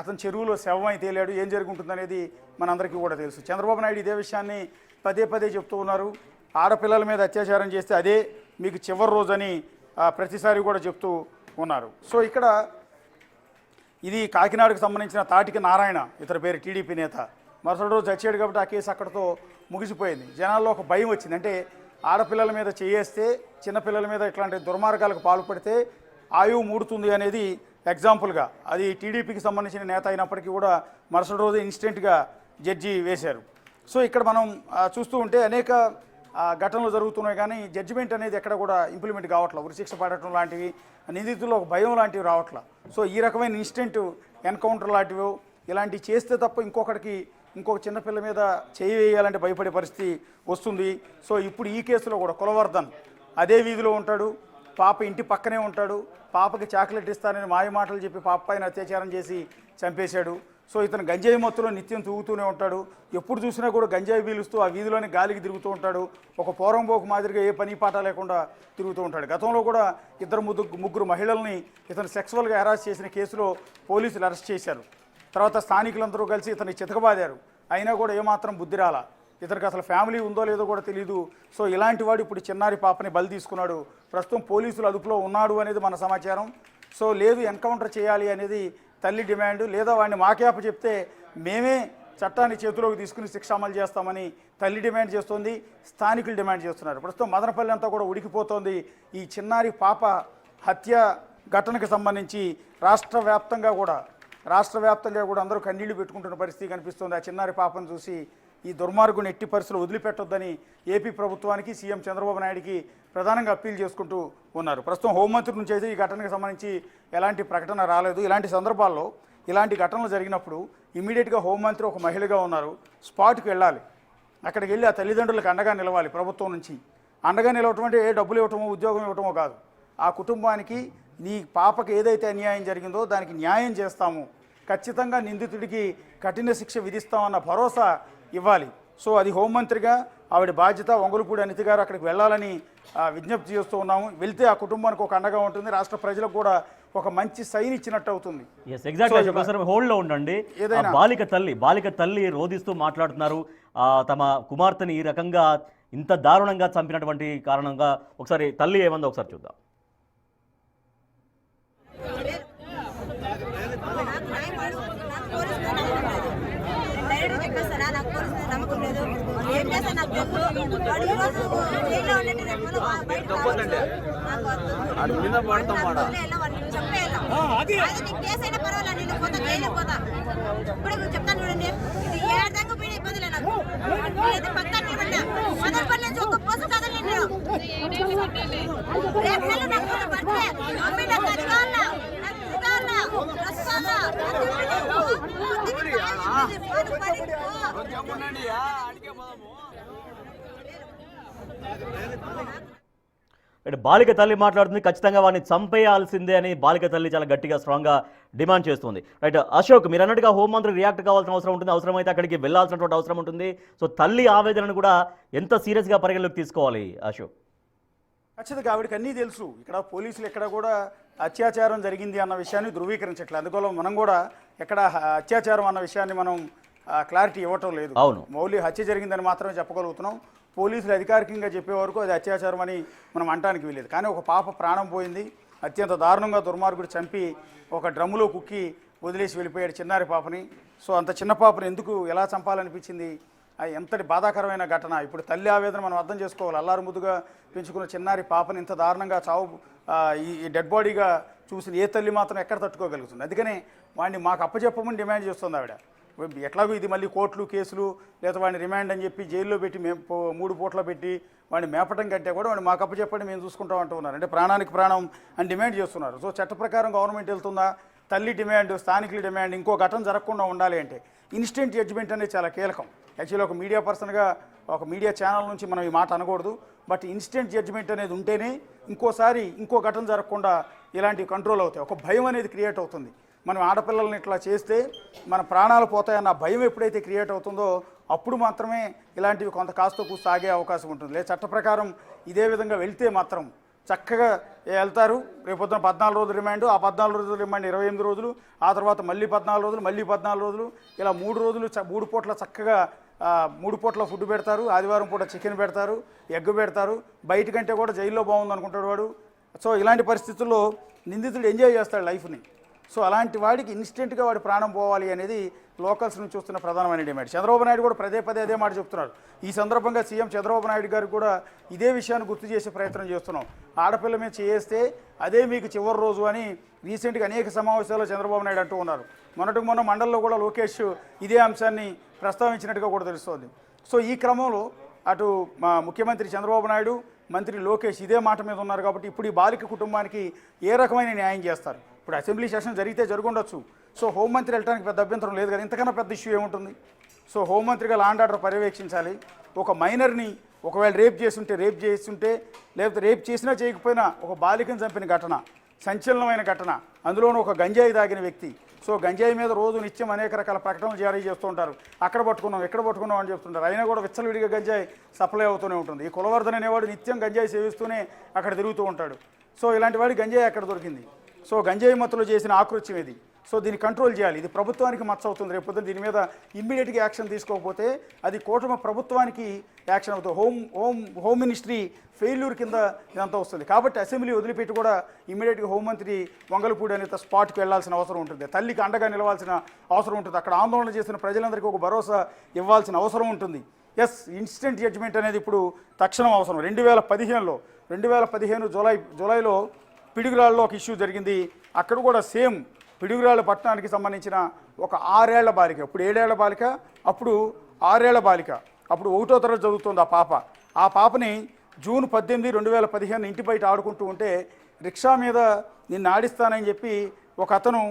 అతను చెరువులో శవమై తేలాడు. ఏం జరుగుతుందనేది మనందరికీ కూడా తెలుసు. చంద్రబాబు నాయుడు ఇదే విషయాన్ని పదే చెప్తూ ఉన్నారు. ఆడపిల్లల మీద అత్యాచారం చేస్తే అదే మీకు చివరి రోజు అని ప్రతిసారి కూడా చెప్తూ ఉన్నారు. సో ఇక్కడ ఇది కాకినాడకు సంబంధించిన తాటికి నారాయణ, ఇతని పేరు టీడీపీ నేత. మరుసటి రోజు చచ్చాడు కాబట్టి ఆ కేసు అక్కడితో ముగిసిపోయింది. జనాల్లో ఒక భయం వచ్చింది. అంటే ఆడపిల్లల మీద చేయేస్తే, చిన్నపిల్లల మీద ఇట్లాంటి దుర్మార్గాలకు పాల్పడితే ఆయువు మూడుతుంది అనేది ఎగ్జాంపుల్గా అది టీడీపీకి సంబంధించిన నేత అయినప్పటికీ కూడా మరుసటి రోజు ఇన్స్టెంట్గా జడ్జి వేశారు. సో ఇక్కడ మనం చూస్తూ ఉంటే అనేక ఘటనలు జరుగుతున్నాయి, కానీ జడ్జిమెంట్ అనేది ఎక్కడ కూడా ఇంప్లిమెంట్ కావట్లేదు. ఉరిశిక్ష పడటం లాంటివి, నిందితుల్లో ఒక భయం లాంటివి రావట్లేదు. సో ఈ రకమైన ఇన్స్టెంట్ ఎన్కౌంటర్ లాంటివి ఇలాంటివి చేస్తే తప్ప ఇంకొక చిన్నపిల్ల మీద చేయి వేయాలంటే భయపడే పరిస్థితి వస్తుంది. సో ఇప్పుడు ఈ కేసులో కూడా కులవర్ధన్ అదే వీధిలో ఉంటాడు, పాప ఇంటి పక్కనే ఉంటాడు, పాపకి చాక్లెట్ ఇస్తానని మాయ మాటలు చెప్పి పాప పైన అత్యాచారం చేసి చంపేశాడు. సో ఇతను గంజాయి మత్తులో నిత్యం తూగుతూనే ఉంటాడు, ఎప్పుడు చూసినా కూడా గంజాయి పీలుస్తూ ఆ వీధిలోని గాలికి తిరుగుతూ ఉంటాడు. ఒక పోరంబోకు మాదిరిగా ఏ పని పాట లేకుండా తిరుగుతూ ఉంటాడు. గతంలో కూడా ముగ్గురు మహిళల్ని ఇతను సెక్సువల్గా హెరాస్ చేసిన కేసులో పోలీసులు అరెస్ట్ చేశారు. తర్వాత స్థానికులందరూ కలిసి ఇతన్ని చితకబాదారు. అయినా కూడా ఏమాత్రం బుద్ధి రాలా. ఇతనికి అసలు ఫ్యామిలీ ఉందో లేదో కూడా తెలియదు. సో ఇలాంటి వాడు ఇప్పుడు చిన్నారి పాపని బలి తీసుకున్నాడు. ప్రస్తుతం పోలీసులు అదుపులో ఉన్నాడు అనేది మన సమాచారం. సో లేదు, ఎన్కౌంటర్ చేయాలి అనేది తల్లి డిమాండ్, లేదా వాడిని మాకేప చెప్తే మేమే చట్టాన్ని చేతిలోకి తీసుకుని శిక్ష అమలు చేస్తామని తల్లి డిమాండ్ చేస్తోంది, స్థానికులు డిమాండ్ చేస్తున్నారు. ప్రస్తుతం మదనపల్లి అంతా కూడా ఉడికిపోతోంది. ఈ చిన్నారి పాప హత్య ఘటనకు సంబంధించి రాష్ట్ర వ్యాప్తంగా కూడా అందరూ కన్నీళ్లు పెట్టుకుంటున్న పరిస్థితి కనిపిస్తుంది. ఆ చిన్నారి పాపను చూసి ఈ దుర్మార్గుని ఎట్టి పరిస్థితులు వదిలిపెట్టొద్దని ఏపీ ప్రభుత్వానికి, సీఎం చంద్రబాబు నాయుడికి ప్రధానంగా అప్పీల్ చేసుకుంటూ ఉన్నారు. ప్రస్తుతం హోంమంత్రి నుంచి అయితే ఈ ఘటనకు సంబంధించి ఎలాంటి ప్రకటన రాలేదు. ఇలాంటి సందర్భాల్లో ఇలాంటి ఘటనలు జరిగినప్పుడు ఇమీడియట్గా హోంమంత్రి ఒక మహిళగా ఉన్నారు, స్పాట్కి వెళ్ళాలి. అక్కడికి వెళ్ళి ఆ తల్లిదండ్రులకు అండగా నిలవాలి. ప్రభుత్వం నుంచి అండగా నిలవటం అంటే డబ్బులు ఇవ్వటమో ఉద్యోగం ఇవ్వటమో కాదు. ఆ కుటుంబానికి నీ పాపకి ఏదైతే అన్యాయం జరిగిందో దానికి న్యాయం చేస్తాము, ఖచ్చితంగా నిందితుడికి కఠిన శిక్ష విధిస్తామన్న భరోసా ఇవ్వాలి. సో అది హోంమంత్రిగా ఆవిడ బాధ్యత. వంగులపూడి అనిత గారు అక్కడికి వెళ్ళాలని విజ్ఞప్తి చేస్తూ ఉన్నాము. వెళ్తే ఆ కుటుంబానికి ఒక అండగా ఉంటుంది, రాష్ట్ర ప్రజలకు కూడా ఒక మంచి సైన్ ఇచ్చినట్టు అవుతుంది. హోల్డ్లో ఉండండి. బాలిక తల్లి రోధిస్తూ మాట్లాడుతున్నారు. తమ కుమార్తెని ఈ రకంగా ఇంత దారుణంగా చంపినటువంటి కారణంగా ఒకసారి తల్లి ఏమందో ఒకసారి చూద్దాం. చెప్తాను చూడండి, ఇది ఏ అర్థంగా పోయిన ఇబ్బంది లేదు. పక్కన మదనపల్లి నుంచి ఒక పోసు కదండి. రేపు నెల నాకు పడితే మమ్మీ నాకు అది కావాలా, బాలిక తల్లి మాట్లాడుతుంది. ఖచ్చితంగా వాడిని చంపేయాల్సిందే అని బాలిక తల్లి చాలా గట్టిగా స్ట్రాంగ్గా డిమాండ్ చేస్తుంది. రైట్ అశోక్, మీరు అన్నట్టుగా హోంమంత్రి రియాక్ట్ కావాల్సిన అవసరం ఉంటుంది, అవసరమైతే అక్కడికి వెళ్లాల్సినటువంటి అవసరం ఉంటుంది. సో తల్లి ఆవేదనను కూడా ఎంత సీరియస్గా పరిగణలోకి తీసుకోవాలి అశోక్? ఖచ్చితంగా ఆవిడకి అన్నీ తెలుసు. ఇక్కడ పోలీసులు ఎక్కడ కూడా అత్యాచారం జరిగింది అన్న విషయాన్ని ధృవీకరించట్లేదు. అందువల్ల మనం కూడా ఎక్కడ అత్యాచారం అన్న విషయాన్ని మనం క్లారిటీ ఇవ్వటం లేదు. అవును, హత్య జరిగిందని మాత్రమే చెప్పగలుగుతున్నాం. పోలీసులు అధికారికంగా చెప్పే వరకు అది అత్యాచారం అని మనం అనడానికి వీలేదు. కానీ ఒక పాప ప్రాణం పోయింది, అత్యంత దారుణంగా దుర్మార్గుడు చంపి ఒక డ్రమ్ములో కుక్కి వదిలేసి వెళ్ళిపోయాడు చిన్నారి పాపని. సో అంత చిన్న పాపని ఎందుకు ఎలా చంపాలనిపించింది? ఎంతటి బాధాకరమైన ఘటన. ఇప్పుడు తల్లి ఆవేదన మనం అర్థం చేసుకోవాలి. అల్లారు ముద్దుగా పెంచుకున్న చిన్నారి పాపని ఇంత దారుణంగా ఈ డెడ్ బాడీగా చూసిన ఏ తల్లి మాత్రం ఎక్కడ తట్టుకోగలుగుతుంది? అందుకనే వాడిని మాకు అప్పచెప్పమని డిమాండ్ చేస్తుంది ఆవిడ. ఎట్లాగో ఇది మళ్ళీ కోర్టులు కేసులు లేదా వాడిని రిమాండ్ అని చెప్పి జైల్లో పెట్టి 3 పూట్ల పెట్టి వాడిని మేపటం కంటే కూడా వాడిని మాకు అప్పచెప్పండి, మేము చూసుకుంటాం అంటూ ఉన్నారు. అంటే ప్రాణానికి ప్రాణం అని డిమాండ్ చేస్తున్నారు. సో చట్ట ప్రకారం గవర్నమెంట్ వెళ్తుందా? తల్లి డిమాండ్, స్థానికుల డిమాండ్, ఇంకో ఘటన జరగకుండా ఉండాలి అంటే ఇన్స్టెంట్ జడ్జిమెంట్ అనేది చాలా కీలకం. యాక్చువల్లీ ఒక మీడియా పర్సన్గా, ఒక మీడియా ఛానల్ నుంచి మనం ఈ మాట అనకూడదు. బట్ ఇన్స్టెంట్ జడ్జిమెంట్ అనేది ఉంటేనే ఇంకోసారి ఇంకో ఘటన జరగకుండా ఇలాంటివి కంట్రోల్ అవుతాయి. ఒక భయం అనేది క్రియేట్ అవుతుంది. మనం ఆడపిల్లల్ని ఇట్లా చేస్తే మన ప్రాణాలు పోతాయన్న భయం ఎప్పుడైతే క్రియేట్ అవుతుందో అప్పుడు మాత్రమే ఇలాంటివి కొంత కాస్త కూస్త ఆగే అవకాశం ఉంటుంది. లేదా చట్ట ప్రకారం ఇదే విధంగా వెళ్తే మాత్రం చక్కగా వెళ్తారు. రేపొద్దున 14 రోజులు రిమాండ్, ఆ 14 రోజులు రిమాండ్ 28 రోజులు, ఆ తర్వాత మళ్ళీ 14 రోజులు, మళ్ళీ 14 రోజులు, ఇలా 3 రోజులు 3 పూట్ల చక్కగా 3 పూట్ల ఫుడ్ పెడతారు. ఆదివారం పూట చికెన్ పెడతారు, ఎగ్ పెడతారు. బయటకంటే కూడా జైల్లో బాగుంది అనుకుంటాడు వాడు. సో ఇలాంటి పరిస్థితుల్లో నిందితుడు ఎంజాయ్ చేస్తాడు లైఫ్ని. సో అలాంటి వాడికి ఇన్స్టెంట్గా వాడి ప్రాణం పోవాలి అనేది లోకల్స్ నుంచి వస్తున్న ప్రధానమైన డిమాండ్. చంద్రబాబు నాయుడు కూడా పదే అదే మాట చెప్తున్నారు. ఈ సందర్భంగా సీఎం చంద్రబాబు నాయుడు గారు కూడా ఇదే విషయాన్ని గుర్తు చేసే ప్రయత్నం చేస్తున్నాం. ఆడపిల్ల మీద చేస్తే అదే మీకు చివరి రోజు అని రీసెంట్గా అనేక సమావేశాల్లో చంద్రబాబు నాయుడు అంటూ ఉన్నారు. మొన్న మండలంలో కూడా లోకేష్ ఇదే అంశాన్ని ప్రస్తావించినట్టుగా కూడా తెలుస్తోంది. సో ఈ క్రమంలో అటు మా ముఖ్యమంత్రి చంద్రబాబు నాయుడు, మంత్రి లోకేష్ ఇదే మాట మీద ఉన్నారు. కాబట్టి ఇప్పుడు ఈ బాలిక కుటుంబానికి ఏ రకమైన న్యాయం చేస్తారు? ఇప్పుడు అసెంబ్లీ సెషన్ జరిగితే జరుగుండొచ్చు. సో హోంమంత్రి వెళ్ళడానికి పెద్ద అభ్యంతరం లేదు కదా, ఇంతకన్నా పెద్ద ఇష్యూ ఏముంటుంది? సో హోంమంత్రిగా లా అండ్ ఆర్డర్ పర్యవేక్షించాలి. ఒక మైనర్ని ఒకవేళ రేప్ చేస్తుంటే లేకపోతే రేప్ చేసినా చేయకపోయినా ఒక బాలికను చంపిన ఘటన, సంచలనమైన ఘటన, అందులోనూ ఒక గంజాయి తాగిన వ్యక్తి. సో గంజాయి మీద రోజు నిత్యం అనేక రకాల ప్రకటనలు జారీ చేస్తూ ఉంటారు. అక్కడ పట్టుకున్నాం అని చెప్తుంటారు. అయినా కూడా విచ్చలవిడిగా గంజాయి సప్లై అవుతూనే ఉంటుంది. ఈ కులవర్ధన్ అనేవాడు నిత్యం గంజాయి సేవిస్తూనే అక్కడ తిరుగుతూ ఉంటాడు. సో ఇలాంటి వాడి గంజాయి ఎక్కడ దొరికింది? సో గంజాయి మత్తులో చేసిన ఆకృత్యం ఇది. సో దీన్ని కంట్రోల్ చేయాలి. ఇది ప్రభుత్వానికి మచ్చ అవుతుంది. రేపు దీని మీద ఇమ్మీడియట్గా యాక్షన్ తీసుకోకపోతే అది కూటమి ప్రభుత్వానికి యాక్షన్ అవుతుంది. హోమ్ మినిస్ట్రీ ఫెయిల్యూర్ కింద ఇదంతా వస్తుంది. కాబట్టి అసెంబ్లీ వదిలిపెట్టి కూడా ఇమ్మీడియట్గా హోంమంత్రి వంగలపూడి అనే స్పాట్కి వెళ్లాల్సిన అవసరం ఉంటుంది. తల్లికి అండగా నిలవాల్సిన అవసరం ఉంటుంది. అక్కడ ఆందోళన చేసిన ప్రజలందరికీ ఒక భరోసా ఇవ్వాల్సిన అవసరం ఉంటుంది. ఎస్, ఇన్స్టెంట్ జడ్జిమెంట్ అనేది ఇప్పుడు తక్షణం అవసరం. 2015 జూలైలో పిడుగురాళ్ళలో ఒక ఇష్యూ జరిగింది. అక్కడ కూడా సేమ్ పిడుగురాళ్ళ పట్టణానికి సంబంధించిన ఒక 6 ఏళ్ల బాలిక, ఇప్పుడు 7 ఏళ్ల బాలిక, అప్పుడు 6 ఏళ్ల బాలిక, అప్పుడు 1వ తరగతి చదువుతుంది ఆ పాపని జూన్ 18, 2015 ఇంటి బయట ఆడుకుంటూ ఉంటే రిక్షా మీద నిన్ను ఆడిస్తానని చెప్పి ఒక అతను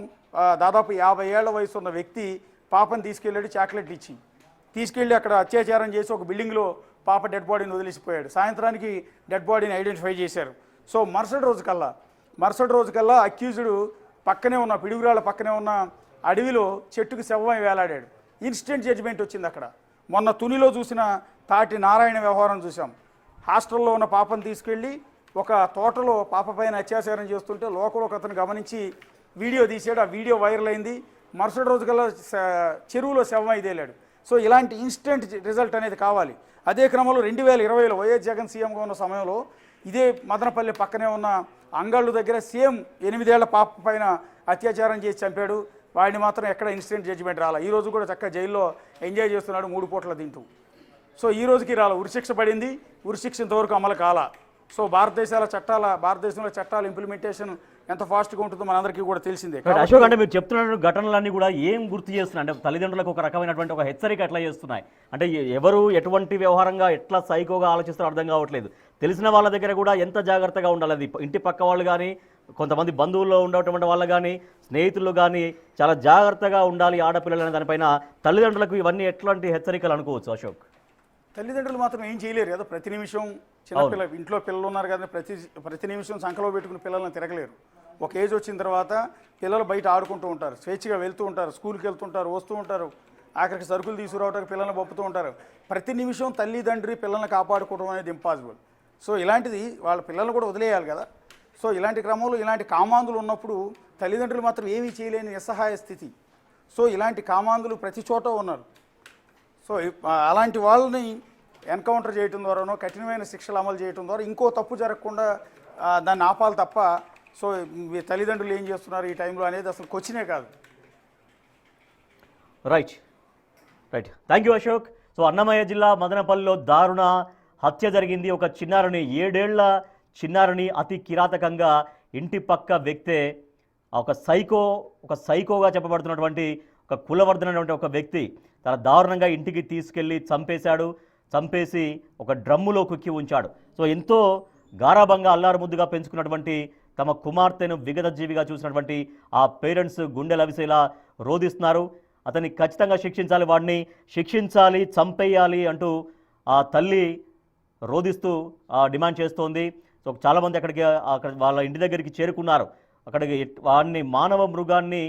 దాదాపు 50 ఏళ్ల వయసు ఉన్న వ్యక్తి పాపని తీసుకెళ్ళాడు. చాక్లెట్లు ఇచ్చి తీసుకెళ్ళి అక్కడ అత్యాచారం చేసి ఒక బిల్డింగ్లో పాప డెడ్ బాడీని వదిలేసిపోయాడు. సాయంత్రానికి డెడ్ బాడీని ఐడెంటిఫై చేశారు. సో మరుసటి రోజు కల్లా అక్యూజ్డ్ పిడుగురాళ్ళ పక్కనే ఉన్న అడవిలో చెట్టుకు శవమై వేలాడాడు. ఇన్స్టెంట్ జడ్జిమెంట్ వచ్చింది అక్కడ. మొన్న తునిలో చూసిన తాటి నారాయణ వ్యవహారం చూసాం. హాస్టల్లో ఉన్న పాపను తీసుకెళ్ళి ఒక తోటలో పాప పైన అత్యాచారం చేస్తుంటే లోకల్ ఒక అతను గమనించి వీడియో తీసాడు. ఆ వీడియో వైరల్ అయింది. మరుసటి రోజు కల్లా చెరువులో శవమై తేలాడు. సో ఇలాంటి ఇన్స్టెంట్ రిజల్ట్ అనేది కావాలి. అదే క్రమంలో 2020లో వైఎస్ జగన్ సీఎంగా ఉన్న సమయంలో ఇదే మదనపల్లి పక్కనే ఉన్న అంగళ్ళు దగ్గర సేమ్ 8 ఏళ్ల పాప పైన అత్యాచారం చేసి చంపాడు. వాడిని మాత్రం ఎక్కడ ఇన్స్టెంట్ జడ్జిమెంట్ రాలా. ఈ రోజు కూడా చక్కగా జైల్లో ఎంజాయ్ చేస్తున్నాడు 3 పూటల తింటూ. సో ఈ రోజుకి రాలా. ఉరిశిక్ష పడింది. ఉరిశిక్ష ఇంతవరకు అమలు కాల. సో భారతదేశంలో చట్టాల ఇంప్లిమెంటేషన్ ఎంత ఫాస్ట్గా ఉంటుందో మనందరికీ కూడా తెలిసిందే. అశోక్, అంటే మీరు చెప్తున్న ఘటనలన్నీ కూడా ఏం గుర్తు చేస్తున్నాయి అంటే తల్లిదండ్రులకు ఒక రకమైనటువంటి ఒక హెచ్చరిక ఎట్లా చేస్తున్నాయి అంటే ఎవరు ఎటువంటి వ్యవహారంగా ఎట్లా సైకోగా ఆలోచిస్తారో అర్థం కావట్లేదు. తెలిసిన వాళ్ళ దగ్గర కూడా ఎంత జాగ్రత్తగా ఉండాలి. అది ఇంటి పక్క వాళ్ళు కానీ, కొంతమంది బంధువుల్లో ఉండేటువంటి వాళ్ళు కానీ, స్నేహితులు కానీ చాలా జాగ్రత్తగా ఉండాలి ఆడపిల్లలు అనే దానిపైన తల్లిదండ్రులకు ఇవన్నీ ఎట్లాంటి హెచ్చరికలు అనుకోవచ్చు అశోక్? తల్లిదండ్రులు మాత్రం ఏం చేయలేరు కదా. ప్రతి నిమిషం చిన్నపిల్ల ఇంట్లో పిల్లలు ఉన్నారు కదా, ప్రతి నిమిషం సంఖలో పెట్టుకుని పిల్లల్ని తిరగలేరు. ఒక ఏజ్ వచ్చిన తర్వాత పిల్లలు బయట ఆడుకుంటూ ఉంటారు, స్వేచ్ఛగా వెళ్తూ ఉంటారు, స్కూల్కి వెళ్తుంటారు, వస్తూ ఉంటారు, ఆఖరికి సరుకులు తీసుకురావడానికి పిల్లల్ని పంపుతూ ఉంటారు. ప్రతి నిమిషం తల్లిదండ్రి పిల్లల్ని కాపాడుకోవడం అనేది ఇంపాసిబుల్. సో ఇలాంటిది వాళ్ళ పిల్లల్ని కూడా వదిలేయాలి కదా. సో ఇలాంటి క్రమంలో ఇలాంటి కామాంధులు ఉన్నప్పుడు తల్లిదండ్రులు మాత్రం ఏమీ చేయలేని నిస్సహాయ స్థితి. సో ఇలాంటి కామాంధులు ప్రతి చోట ఉన్నారు. సో అలాంటి వాళ్ళని ఎన్కౌంటర్ చేయడం ద్వారానో కఠినమైన శిక్షలు అమలు చేయడం ద్వారా ఇంకో తప్పు జరగకుండా దాన్ని ఆపాలి తప్ప సో తల్లిదండ్రులు ఏం చేస్తున్నారు ఈ టైంలో అనేది అసలు క్వశ్చనే కాదు. Right. Thank you Ashok. So Annamayya జిల్లా మదనపల్లిలో దారుణ హత్య జరిగింది. ఒక చిన్నారిని 7 ఏళ్ల చిన్నారిని అతి కిరాతకంగా ఇంటి పక్క వ్యక్తే ఒక సైకోగా చెప్పబడుతున్నటువంటి ఒక కులవర్ధన్ అనేటువంటి ఒక వ్యక్తి చాలా దారుణంగా ఇంటికి తీసుకెళ్ళి చంపేసి ఒక డ్రమ్ములో కుక్కి ఉంచాడు. సో ఎంతో గారాబంగా అల్లారు ముద్దుగా పెంచుకున్నటువంటి తమ కుమార్తెను విగతజీవిగా చూసినటువంటి ఆ పేరెంట్స్ గుండెలవిసేలా రోధిస్తున్నారు. అతన్ని ఖచ్చితంగా శిక్షించాలి, వాడిని శిక్షించాలి, చంపేయాలి అంటూ ఆ తల్లి రోధిస్తూ డిమాండ్ చేస్తోంది. సో చాలామంది అక్కడ వాళ్ళ ఇంటి దగ్గరికి చేరుకున్నారు. అక్కడికి వాడిని మానవ మృగాన్ని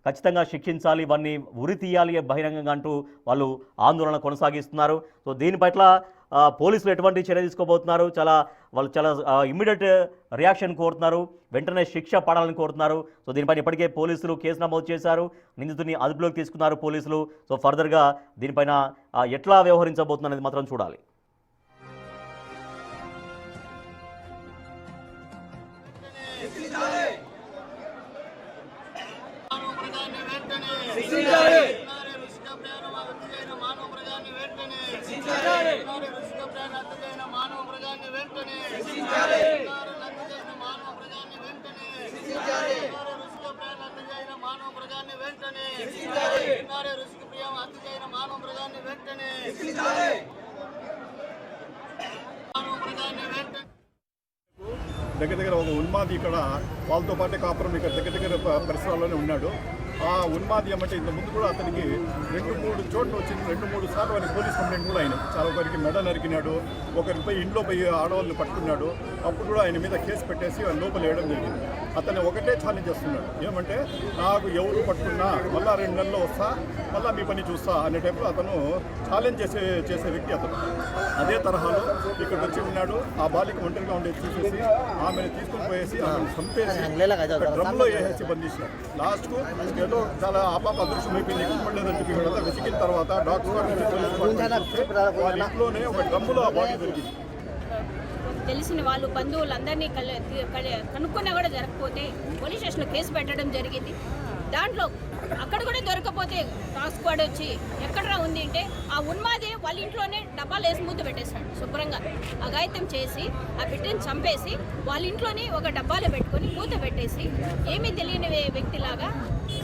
ఖచ్చితంగా శిక్షించాలి, వాడిని ఉరి తీయాలి బహిరంగంగా అంటూ వాళ్ళు ఆందోళన కొనసాగిస్తున్నారు. సో దీని పట్ల పోలీసులు ఎటువంటి చర్య తీసుకోబోతున్నారు, వాళ్ళు చాలా ఇమ్మీడియట్ రియాక్షన్ కోరుతున్నారు, వెంటనే శిక్ష పడాలని కోరుతున్నారు. సో దీనిపైన ఇప్పటికే పోలీసులు కేసు నమోదు చేశారు, నిందితుడిని అదుపులోకి తీసుకున్నారు పోలీసులు. సో ఫర్దర్గా దీనిపైన ఎట్లా వ్యవహరించబోతున్నారు అనేది మాత్రం చూడాలి. వెంటనే చిన్నారి రుషిక ప్రియాను హత్య చేసిన మానవ మృగాన్ని వెంటనే చిన్నారి రుషిక ప్రియాను హత్య చేసిన మానవ మృగాన్ని వెంటనే చిన్నారి హత్య చేసిన మానవ మృగాన్ని వెంటనే చిన్నారి రుషిక ప్రియాను హత్య చేసిన మానవ మృగాన్ని వెంటనే చిన్నారి రుషిక ప్రియాను హత్య చేసిన మానవ మృగాన్ని వెంటనే చిన్నారి మానవ మృగాన్ని వెంటనే దగ్గర ఒక ఉన్మాది ఇక్కడ వాళ్ళతో పాటే కాపురం ఇక్కడ దగ్గర పరిసరాల్లోనే ఉన్నాడు. ఆ ఉన్మాది ఏమంటే ఇంతకుముందు కూడా అతనికి 2-3 చోట్ల వచ్చింది. 2-3 సార్లు ఆయన పోలీస్ కంప్లైంట్ కూడా అయినాయి. చాలా ఒకరికి మెడ నరికినాడు, ఒకరిపై ఇంట్లో పోయి ఆడవాళ్ళని పట్టుకున్నాడు. అప్పుడు కూడా ఆయన మీద కేసు పెట్టేసి ఆయన లోపల వేయడం జరిగింది. అతన్ని ఒకటే ఛాలెంజ్ చేస్తున్నాడు, ఏమంటే నాకు ఎవరు పట్టుకున్నా మళ్ళా 2 నెలల్లో వస్తా, మళ్ళీ మీ పని చూస్తా అనే టైపులో అతను ఛాలెంజ్ చేసే వ్యక్తి అతను. అదే తరహాలో ఇక్కడ వచ్చి ఉన్నాడు. ఆ బాలిక ఒంటరిగా ఉండే చూసేసి ఆమెను తీసుకుని పోయేసి ఆమెను చంపేసి డ్రమ్లో వేసేసి బంధించినాడు. లాస్ట్కు ఏదో చాలా ఆపాప అదృశ్యం అయిపోయింది, ఇవ్వలేదని చెప్పి వీళ్ళంతా వెతికిన తర్వాత డాక్టర్ వాళ్ళ ఇంట్లోనే ఒక డ్రమ్ములో ఆ బాడీ దొరికింది. తెలిసిన వాళ్ళు బంధువులందరినీ కనుక్కున్నా కూడా జరగకపోతే పోలీస్ స్టేషన్లో కేసు పెట్టడం జరిగింది. దాంట్లో అక్కడ కూడా దొరకపోతే టాస్క్ స్క్వాడ్ వచ్చి ఎక్కడరా ఉంది అంటే ఆ ఉన్మాది వాళ్ళ ఇంట్లోనే డబ్బాలు వేసి మూత పెట్టేశాడు. శుభ్రంగా అఘాయిత్యం చేసి ఆ బిడ్డని చంపేసి వాళ్ళ ఇంట్లోనే ఒక డబ్బాలో పెట్టుకొని మూత పెట్టేసి ఏమీ తెలియని వ్యక్తిలాగా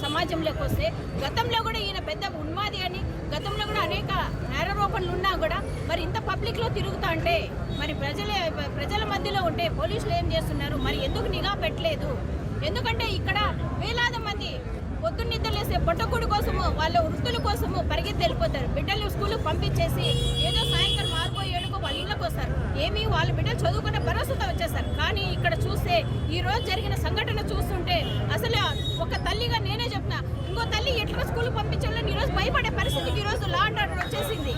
సమాజంలోకి వస్తే, గతంలో కూడా ఈయన పెద్ద ఉన్మాది అని గతంలో కూడా అనేక నేరారోపణలు ఉన్నా కూడా మరి ఇంత పబ్లిక్లో తిరుగుతా అంటే మరి ప్రజల మధ్యలో ఉంటే పోలీసులు ఏం చేస్తున్నారు, మరి ఎందుకు నిఘా పెట్టలేదు? ఎందుకంటే ఇక్కడ వేలాది మంది పొద్దున్న నిద్రలేసే పొట్టకూడు కోసము వాళ్ళ వృత్తుల కోసము పరిగెత్తి వెళ్ళిపోతారు. బిడ్డలు స్కూల్కి పంపించేసి ఏదో సాయంత్రం 6-7 వాళ్ళ ఇళ్ళకి వస్తారు. ఏమి వాళ్ళ బిడ్డలు చదువుకునే పరిస్థితి వచ్చేస్తారు. కానీ ఇక్కడ చూస్తే ఈ రోజు జరిగిన సంఘటన చూస్తుంటే అసలు ఒక తల్లిగా నేనే చెప్తున్నా, ఇంకో తల్లి ఎట్లా స్కూల్కి పంపించాలని ఈరోజు భయపడే పరిస్థితికి ఈరోజు లా అండ్ ఆర్డర్ వచ్చేసింది.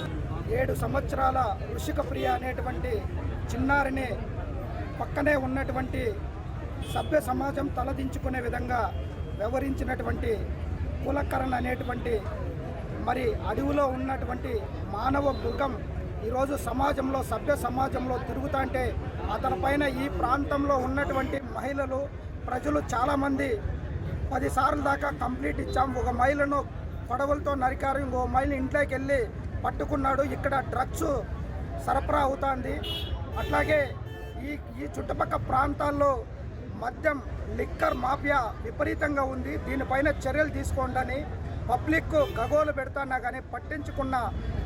7 సంవత్సరాల ఋషిక ప్రియ అనేటువంటి చిన్నారిని పక్కనే ఉన్నటువంటి సభ్య సమాజం తలదించుకునే విధంగా వ్యవహరించినటువంటి కులకరణ అనేటువంటి మరి అడవిలో ఉన్నటువంటి మానవ మృగం ఈరోజు సమాజంలో సభ్య సమాజంలో తిరుగుతుంటే అతనిపైన ఈ ప్రాంతంలో ఉన్నటువంటి మహిళలు ప్రజలు చాలామంది 10 సార్లు దాకా కంప్లీట్ ఇచ్చాం. ఒక మహిళను కొడవలతో నరికారు, ఇంకో మహిళ ఇంట్లోకి వెళ్ళి పట్టుకున్నాడు. ఇక్కడ డ్రగ్స్ సరఫరా అవుతుంది. అట్లాగే ఈ చుట్టుపక్కల ప్రాంతాల్లో మద్యం లిక్కర్ మాఫియా విపరీతంగా ఉంది. దీనిపైన చర్యలు తీసుకోండి పబ్లిక్ గగోలు పెడతానా కానీ పట్టించుకున్న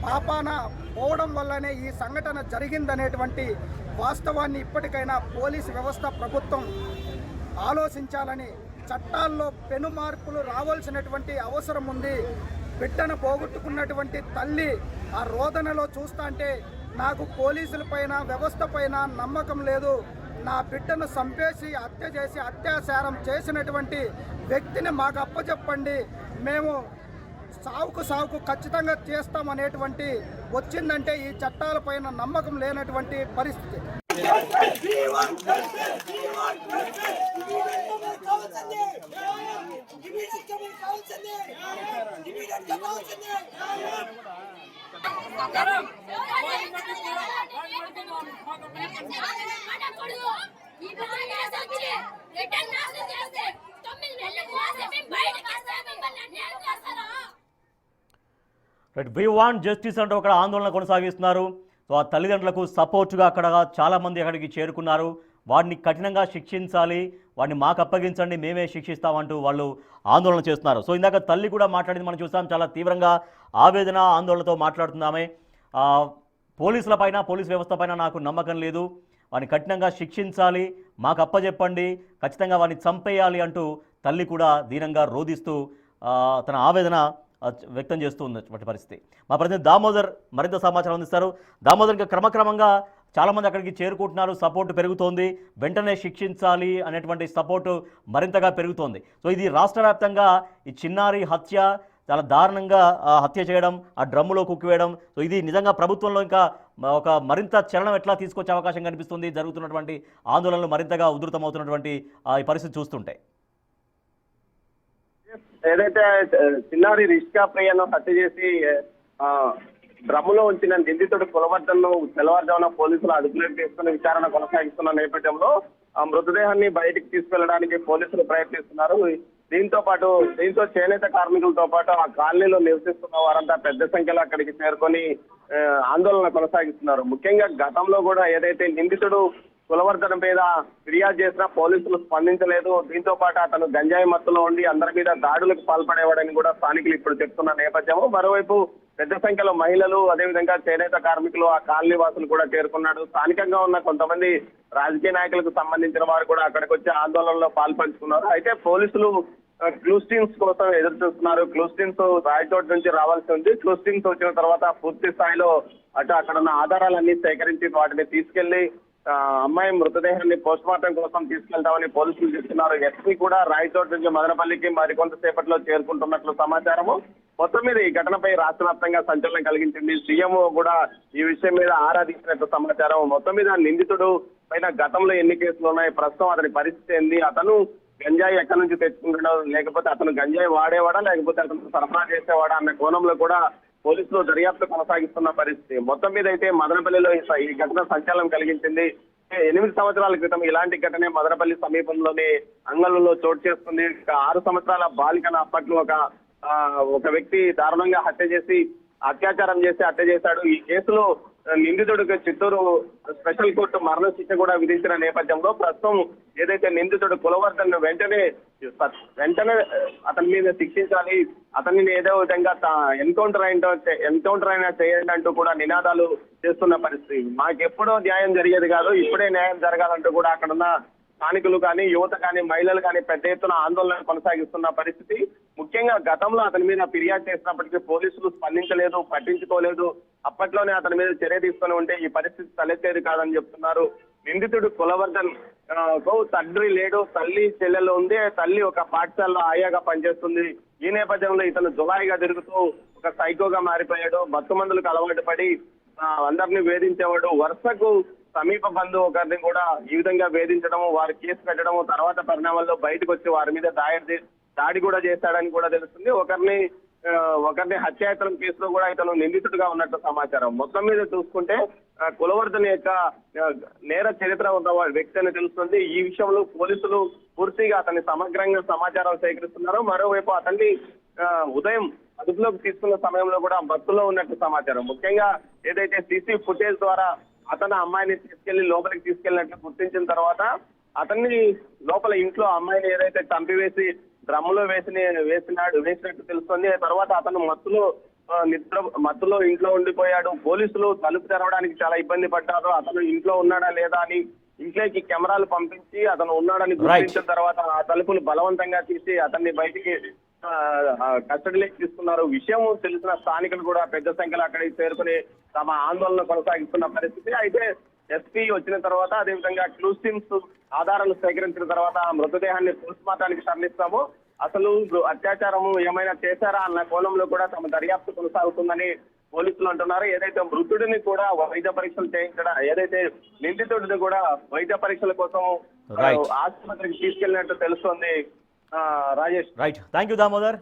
పాపాన పోవడం వల్లనే ఈ సంఘటన జరిగిందనేటువంటి వాస్తవాన్ని ఇప్పటికైనా పోలీసు వ్యవస్థ ప్రభుత్వం ఆలోచించాలని, చట్టాల్లో పెను మార్పులు రావాల్సినటువంటి అవసరం ఉంది. బిడ్డను పోగొట్టుకున్నటువంటి తల్లి ఆ రోదనలో చూస్తా అంటే నాకు పోలీసుల పైన వ్యవస్థ పైన నమ్మకం లేదు, నా బిడ్డను చంపేసి హత్య చేసి అత్యాచారం చేసినటువంటి వ్యక్తిని మాకు అప్పచెప్పండి, మేము సావుకు ఖచ్చితంగా చేస్తామనేటువంటి వచ్చిందంటే ఈ చట్టాలపైన నమ్మకం లేనటువంటి పరిస్థితి. వి వాంట్ జస్టిస్ అంటూ అక్కడ ఆందోళన కొనసాగిస్తున్నారు. సో ఆ తల్లిదండ్రులకు సపోర్టుగా అక్కడ చాలామంది అక్కడికి చేరుకున్నారు. వాడిని కఠినంగా శిక్షించాలి, వాడిని మాకు అప్పగించండి, మేమే శిక్షిస్తామంటూ వాళ్ళు ఆందోళన చేస్తున్నారు. సో ఇందాక తల్లి కూడా మాట్లాడింది మనం చూస్తాం, చాలా తీవ్రంగా ఆవేదన ఆందోళనతో మాట్లాడుతున్నామే. పోలీసుల పైన, పోలీస్ వ్యవస్థ పైన నాకు నమ్మకం లేదు, వాడిని కఠినంగా శిక్షించాలి, మాకు అప్పచెప్పండి, ఖచ్చితంగా వాడిని చంపేయాలి అంటూ తల్లి కూడా దీనంగా రోధిస్తూ తన ఆవేదన వ్యక్తం చేస్తూ ఉన్నటువంటి పరిస్థితి. మా ప్రతినిధి దామోదర్ మరింత సమాచారం అందిస్తారు. దామోదర్, ఇంకా క్రమక్రమంగా చాలామంది అక్కడికి చేరుకుంటున్నారు, సపోర్టు పెరుగుతోంది, వెంటనే శిక్షించాలి అనేటువంటి సపోర్టు మరింతగా పెరుగుతోంది. సో ఇది రాష్ట్ర వ్యాప్తంగా ఈ చిన్నారి హత్య, చాలా దారుణంగా హత్య చేయడం, ఆ డ్రమ్ములో కుక్కివేయడం, సో ఇది నిజంగా ప్రభుత్వంలో ఇంకా ఒక మరింత చలనం ఎట్లా తీసుకొచ్చే అవకాశం కనిపిస్తుంది జరుగుతున్నటువంటి ఆందోళనలు మరింతగా ఉధృతమవుతున్నటువంటి ఈ పరిస్థితి చూస్తుంటే? ఏదైతే చిన్నారి రిషికా ప్రియను హత్య చేసి డ్రమ్ములో ఉంచిన నిందితుడు కులవర్ధన్ను తెల్లవారుజామున పోలీసులు అదుపులోకి తీసుకుని విచారణ కొనసాగిస్తున్న నేపథ్యంలో ఆ మృతదేహాన్ని బయటికి తీసుకెళ్లడానికి పోలీసులు ప్రయత్నిస్తున్నారు. దీంతో చేనేత కార్మికులతో పాటు ఆ కాలనీలో నివసిస్తున్న వారంతా పెద్ద సంఖ్యలో అక్కడికి చేరుకొని ఆందోళన కొనసాగిస్తున్నారు. ముఖ్యంగా గతంలో కూడా ఏదైతే నిందితుడు కులవర్ధన మీద ఫిర్యాదు చేసినా పోలీసులు స్పందించలేదు. దీంతో పాటు అతను గంజాయి మత్తులో ఉండి అందరి మీద దాడులకు పాల్పడేవాడని కూడా స్థానికులు ఇప్పుడు చెప్తున్న నేపథ్యము. మరోవైపు పెద్ద సంఖ్యలో మహిళలు, అదేవిధంగా చేనేత కార్మికులు, ఆ కాలనీ వాసులు కూడా చేరుకున్నాడు. స్థానికంగా ఉన్న కొంతమంది రాజకీయ నాయకులకు సంబంధించిన వారు కూడా అక్కడికి వచ్చి ఆందోళనలో పాల్పంచుకున్నారు. అయితే పోలీసులు క్లూస్ టీమ్స్ కోసం ఎదురు చూస్తున్నారు. క్లూస్ టీమ్స్ రాయచోటు నుంచి రావాల్సి ఉంది. క్లూస్ టీమ్స్ వచ్చిన తర్వాత పూర్తి స్థాయిలో అక్కడ ఉన్న ఆధారాలన్నీ సేకరించి వాటిని తీసుకెళ్లి అమ్మాయి మృతదేహాన్ని పోస్ట్ మార్టం కోసం తీసుకెళ్తామని పోలీసులు చెప్తున్నారు. ఎస్పీ కూడా రాయచోటు నుంచి మదనపల్లికి మరికొంతసేపట్లో చేరుకుంటున్నట్లు సమాచారము. మొత్తం మీద ఈ ఘటనపై రాష్ట్ర వ్యాప్తంగా సంచలనం కలిగించింది. సీఎం కూడా ఈ విషయం మీద ఆరా తీసినట్లు సమాచారం. మొత్తం మీద నిందితుడు పైన గతంలో ఎన్ని కేసులు ఉన్నాయి, ప్రస్తుతం అతని పరిస్థితి ఏంది, అతను గంజాయి ఎక్కడి నుంచి తెచ్చుకుంటున్నాడు, లేకపోతే అతను గంజాయి వాడేవాడా లేకపోతే అతను సరఫరా చేసేవాడా అన్న కోణంలో కూడా పోలీసులు దర్యాప్తు కొనసాగిస్తున్న పరిస్థితి. మొత్తం మీద అయితే మదనపల్లిలో ఈ ఘటన సంచలనం కలిగించింది. 8 సంవత్సరాల క్రితం ఇలాంటి ఘటనే మదనపల్లి సమీపంలోని అంగళ్ళలో చోటు చేసుకుంది. 6 సంవత్సరాల బాలికను అప్పట్లో ఒక వ్యక్తి దారుణంగా అత్యాచారం చేసి హత్య చేశాడు. ఈ కేసులో నిందితుడికి చిత్తూరు స్పెషల్ కోర్టు మరణ శిక్ష కూడా విధించిన నేపథ్యంలో ప్రస్తుతం ఏదైతే నిందితుడు కులవర్ధన్ వెంటనే అతని మీద శిక్షించాలి, అతన్ని ఏదో విధంగా ఎన్కౌంటర్ అయినా చేయండి అంటూ కూడా నినాదాలు చేస్తున్న పరిస్థితి. మాకెప్పుడో న్యాయం జరిగేది కాదు, ఇప్పుడే న్యాయం జరగాలంటూ కూడా అక్కడున్న స్థానికులు కానీ, యువత కానీ, మహిళలు కానీ పెద్ద ఎత్తున ఆందోళన కొనసాగిస్తున్న పరిస్థితి. ముఖ్యంగా గతంలో అతని మీద ఫిర్యాదు చేసినప్పటికీ పోలీసులు స్పందించలేదు, పట్టించుకోలేదు. అప్పట్లోనే అతని మీద చర్య తీసుకొని ఉంటే ఈ పరిస్థితి తలెత్తేది కాదని చెప్తున్నారు. నిందితుడు కులవర్ధన్ తండ్రి లేడు, తల్లి చెల్లెలు ఉంది. తల్లి ఒక పాఠశాలలో ఆయాగా పనిచేస్తుంది. ఈ నేపథ్యంలో ఇతను జులాయిగా తిరుగుతూ ఒక సైకోగా మారిపోయాడు. మత్తు మందులకు అలవాటు పడి అందరినీ వేధించేవాడు. వరుసకు సమీప బంధువు ఒకరిని కూడా ఈ విధంగా వేధించడము, వారి కేసు పెట్టడము, తర్వాత పరిణామాల్లో బయటకు వచ్చి వారి మీద దాడి కూడా చేశాడని కూడా తెలుస్తుంది. ఒకరిని హత్యాయత్నం కేసులో కూడా ఇతను నిందితుడిగా ఉన్నట్టు సమాచారం. మొత్తం మీద చూసుకుంటే కులవర్ధన్ యొక్క నేర చరిత్ర ఉన్న వ్యక్తి అని తెలుస్తుంది. ఈ విషయంలో పోలీసులు పూర్తిగా అతన్ని సమగ్రంగా సమాచారం సేకరిస్తున్నారు. మరోవైపు అతన్ని ఉదయం అదుపులోకి తీసుకున్న సమయంలో కూడా బస్సులో ఉన్నట్టు సమాచారం. ముఖ్యంగా ఏదైతే సీసీ ఫుటేజ్ ద్వారా అతను అమ్మాయిని లోపలికి తీసుకెళ్ళినట్లు గుర్తించిన తర్వాత అతన్ని లోపల ఇంట్లో అమ్మాయిని ఏదైతే చంపివేసి డ్రమ్ములో వేసినట్టు తెలుస్తుంది. తర్వాత అతను మత్తులో ఇంట్లో ఉండిపోయాడు. పోలీసులు తలుపు తెరవడానికి చాలా ఇబ్బంది పడ్డారు. అతను ఇంట్లో ఉన్నాడా లేదా అని ఇంట్లోకి కెమెరాలు పంపించి అతను ఉన్నాడని గుర్తించిన తర్వాత ఆ తలుపులు బలవంతంగా తీసి అతన్ని బయటికి కస్టడీలోకి తీసుకున్నారు. విషయం తెలిసిన స్థానికులు కూడా పెద్ద సంఖ్యలో అక్కడికి చేరుకుని తమ ఆందోళన కొనసాగిస్తున్న పరిస్థితి. అయితే ఎస్పీ వచ్చిన తర్వాత, అదేవిధంగా క్లూస్ టీమ్స్ ఆధారాలు సేకరించిన తర్వాత మృతదేహాన్ని పోస్ట్ మార్టానికి తరలిస్తాము. అసలు అత్యాచారము ఏమైనా చేశారా అన్న కోణంలో కూడా తమ దర్యాప్తు కొనసాగుతుందని పోలీసులు అంటున్నారు. ఏదైతే మృతుడిని కూడా వైద్య పరీక్షలు చేయించడం, ఏదైతే నిందితుడిని కూడా వైద్య పరీక్షల కోసం ఆసుపత్రికి తీసుకెళ్లినట్టు తెలుస్తోంది. Rajesh. Right, thank you Damodar.